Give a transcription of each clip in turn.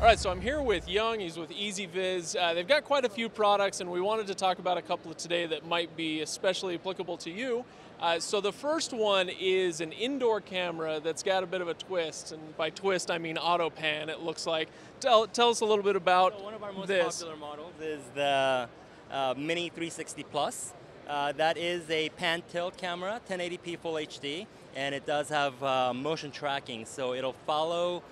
All right, so I'm here with Young. He's with EZVIZ. They've got quite a few products, and we wanted to talk about a couple today that might be especially applicable to you. So the first one is an indoor camera that's got a bit of a twist, and by twist I mean auto pan. It looks like. Tell us a little bit about one of our most this. popular models is the Mini 360 Plus. That is a pan tilt camera, 1080p Full HD, and it does have motion tracking, so it'll follow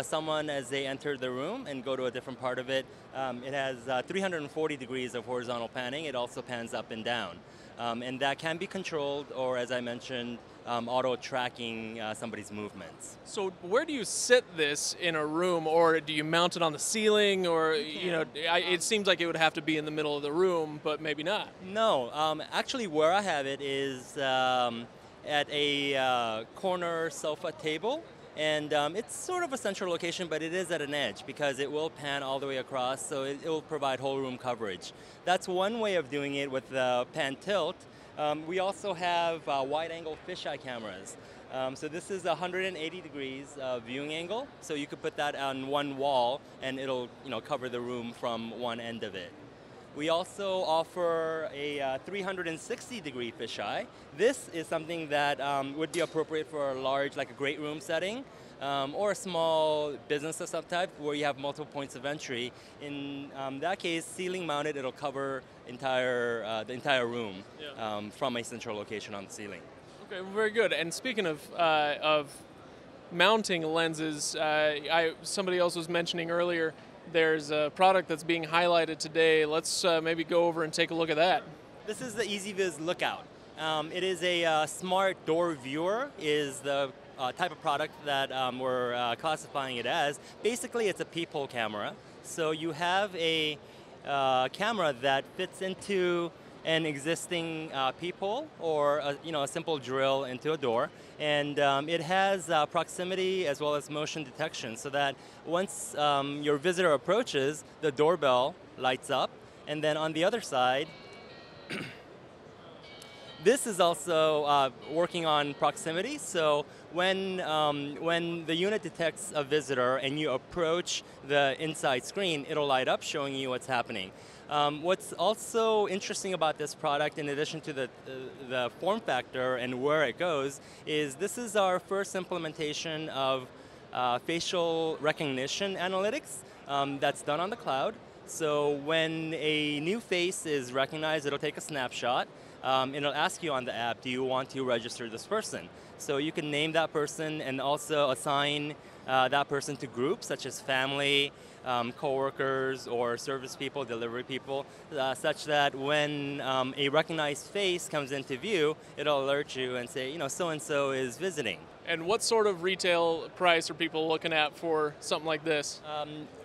someone as they enter the room and go to a different part of it. It has 340 degrees of horizontal panning. It also pans up and down. And that can be controlled, or as I mentioned, auto tracking somebody's movements. So where do you sit this in a room, or do you mount it on the ceiling, or it seems like it would have to be in the middle of the room, but maybe not. No, actually where I have it is at a corner sofa table. And it's sort of a central location, but it is at an edge because it will pan all the way across, so it will provide whole room coverage. That's one way of doing it with the pan tilt. We also have wide-angle fisheye cameras. So this is 180 degrees viewing angle, so you could put that on one wall and it'll cover the room from one end of it. We also offer a 360-degree fisheye. This is something that would be appropriate for a large, like a great room setting, or a small business of some type where you have multiple points of entry. In that case, ceiling mounted, it'll cover the entire room from a central location on the ceiling. Okay, very good. And speaking of mounting lenses, somebody else was mentioning earlier, there's a product that's being highlighted today. Let's maybe go over and take a look at that. This is the EZVIZ Lookout. It is a smart door viewer, is the type of product that we're classifying it as. Basically, it's a peephole camera. So you have a camera that fits into an existing peephole or a simple drill into a door, and it has proximity as well as motion detection, so that once your visitor approaches, the doorbell lights up, and then on the other side, this is also working on proximity. So when the unit detects a visitor and you approach the inside screen, it'll light up showing you what's happening. What's also interesting about this product, in addition to the form factor and where it goes, is this is our first implementation of facial recognition analytics that's done on the cloud. So when a new face is recognized, it'll take a snapshot. It'll ask you on the app, do you want to register this person? So you can name that person and also assign that person to groups such as family, coworkers, or service people, delivery people, such that when a recognized face comes into view, it'll alert you and say, so-and-so is visiting. And what sort of retail price are people looking at for something like this?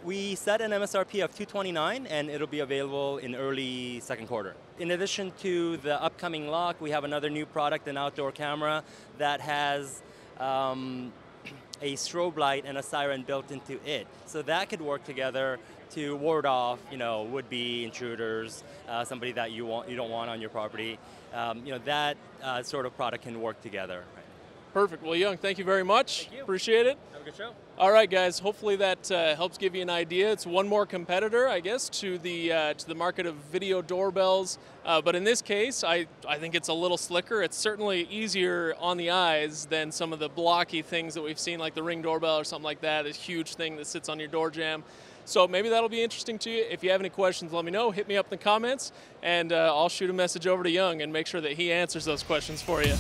We set an MSRP of $229, and it'll be available in early second quarter. In addition to the upcoming lock, we have another new product, an outdoor camera that has a strobe light and a siren built into it. So that could work together to ward off, would-be intruders, somebody that you don't want on your property. That sort of product can work together. Perfect. Well, Young, thank you very much. Thank you. Appreciate it. Have a good show. All right, guys. Hopefully that helps give you an idea. It's one more competitor, I guess, to the market of video doorbells. But in this case, I think it's a little slicker. It's certainly easier on the eyes than some of the blocky things that we've seen, like the Ring doorbell or something like that. This huge thing that sits on your door jamb. So maybe that'll be interesting to you. If you have any questions, let me know. Hit me up in the comments, and I'll shoot a message over to Young and make sure that he answers those questions for you.